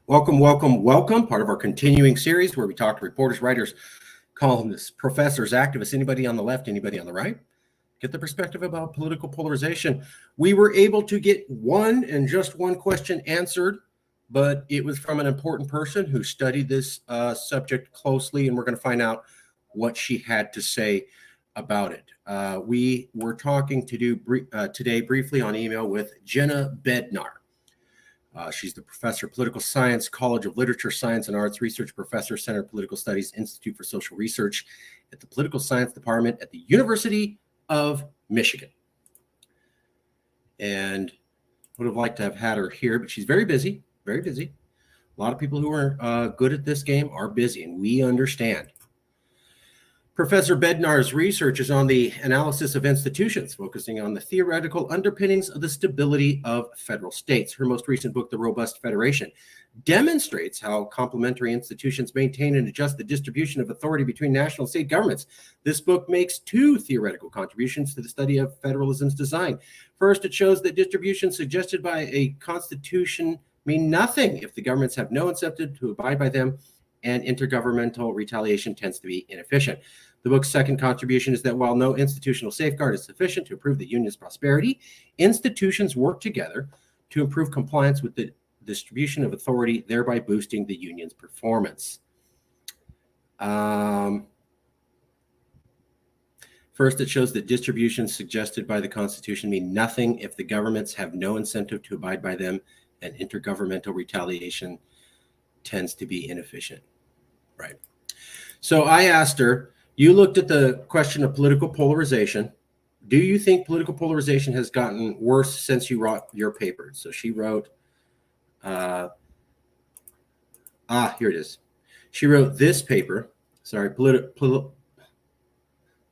Welcome, welcome, welcome. Part of our continuing series where we talk to reporters, writers, columnists, professors, activists, anybody on the left, anybody on the right. Get the perspective about political polarization. We were able to get one and just one question answered, but it was from an important person who studied this subject closely, and we're going to find out what she had to say about it. We were talking today briefly on email with Jenna Bednar. She's the professor of political science, College of Literature, Science and Arts, research professor, Center of Political Studies, Institute for Social Research at the Political Science Department at the University of Michigan. And would have liked to have had her here, but she's very busy, very busy. A lot of people who are good at this game are busy, and we understand. Professor Bednar's research is on the analysis of institutions, focusing on the theoretical underpinnings of the stability of federal states. Her most recent book, The Robust Federation, demonstrates how complementary institutions maintain and adjust the distribution of authority between national and state governments. This book makes two theoretical contributions to the study of federalism's design. First, it shows that distributions suggested by a constitution mean nothing if the governments have no incentive to abide by them, and intergovernmental retaliation tends to be inefficient. The book's second contribution is that while no institutional safeguard is sufficient to improve the union's prosperity, institutions work together to improve compliance with the distribution of authority, thereby boosting the union's performance. First, it shows that distributions suggested by the Constitution mean nothing if the governments have no incentive to abide by them, and intergovernmental retaliation tends to be inefficient. Right. So I asked her, you looked at the question of political polarization. Do you think political polarization has gotten worse since you wrote your paper? So she wrote, here it is. She wrote this paper,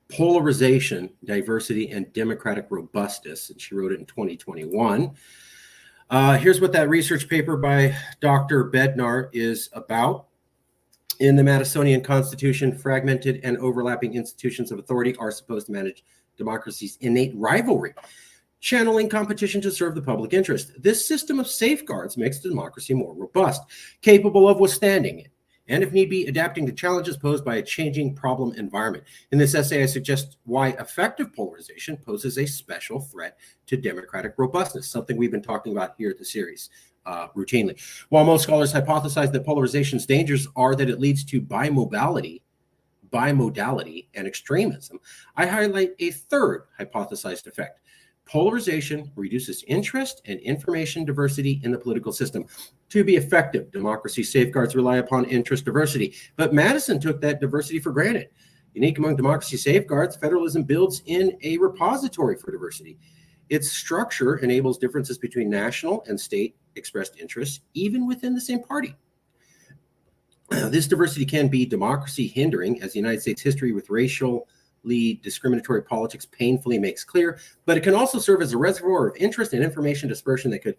Polarization, Diversity, and Democratic Robustness. And she wrote it in 2021. Here's what that research paper by Dr. Bednar is about. In the Madisonian Constitution, fragmented and overlapping institutions of authority are supposed to manage democracy's innate rivalry, channeling competition to serve the public interest. This system of safeguards makes the democracy more robust, capable of withstanding it, and if need be, adapting to challenges posed by a changing problem environment. In this essay, I suggest why effective polarization poses a special threat to democratic robustness, something we've been talking about here at the series routinely. While most scholars hypothesize that polarization's dangers are that it leads to bimodality and extremism, I highlight a third hypothesized effect. Polarization reduces interest and information diversity in the political system. To be effective, democracy safeguards rely upon interest diversity, but Madison took that diversity for granted. Unique among democracy safeguards, federalism builds in a repository for diversity. Its structure enables differences between national and state expressed interests, even within the same party. This diversity can be democracy hindering, as the United States history with racially discriminatory politics painfully makes clear, but it can also serve as a reservoir of interest and information dispersion that could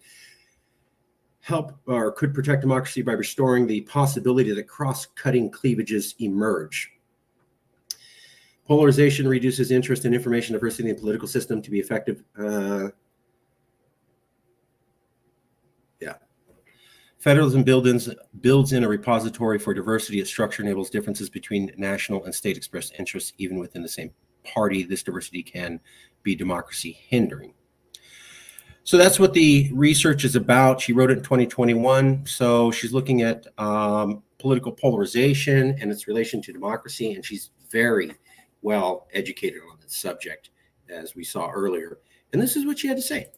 help or could protect democracy by restoring the possibility that cross-cutting cleavages emerge. Polarization reduces interest and information diversity in the political system. To be effective. Federalism builds in a repository for diversity. Its structure enables differences between national and state expressed interests, even within the same party. This diversity can be democracy hindering. So that's what the research is about. She wrote it in 2021. So she's looking at political polarization and its relation to democracy, and she's very well educated on this subject, as we saw earlier. And this is what she had to say.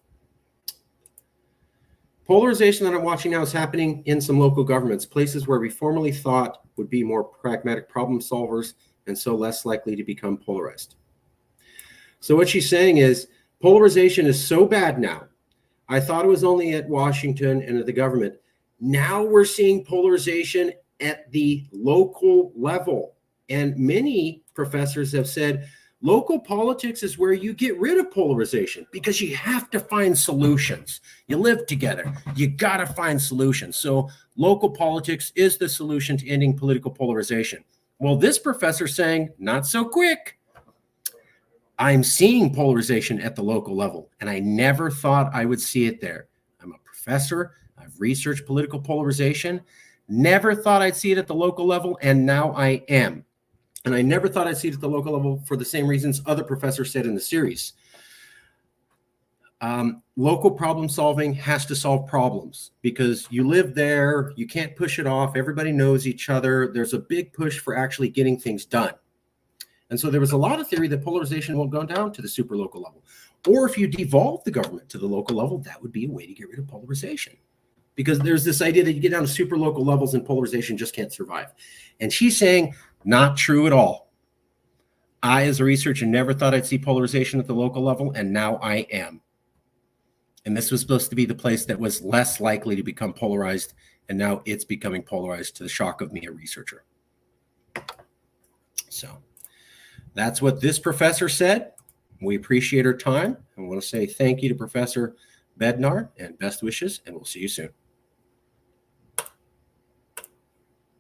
Polarization that I'm watching now is happening in some local governments, places where we formerly thought would be more pragmatic problem solvers and so less likely to become polarized. So what she's saying is polarization is so bad now. I thought it was only at Washington and at the government. Now we're seeing polarization at the local level. And many professors have said local politics is where you get rid of polarization because you have to find solutions. You live together. You got to find solutions. So local politics is the solution to ending political polarization. Well, this professor saying, not so quick. I'm seeing polarization at the local level, and I never thought I would see it there. I'm a professor. I've I've researched political polarization. Never thought I'd see it at the local level, and now I am. And I never thought I'd see it at the local level for the same reasons other professors said in the series. Local problem solving has to solve problems because you live there, you can't push it off, everybody knows each other. There's a big push for actually getting things done. And so there was a lot of theory that polarization won't go down to the super local level. Or if you devolve the government to the local level, that would be a way to get rid of polarization. Because there's this idea that you get down to super local levels and polarization just can't survive. And she's saying, not true at all. I, as a researcher, never thought I'd see polarization at the local level, and now I am. And this was supposed to be the place that was less likely to become polarized, and now it's becoming polarized to the shock of me, a researcher. So that's what this professor said. We appreciate her time. I want to say thank you to Professor Bednar and best wishes, and we'll see you soon.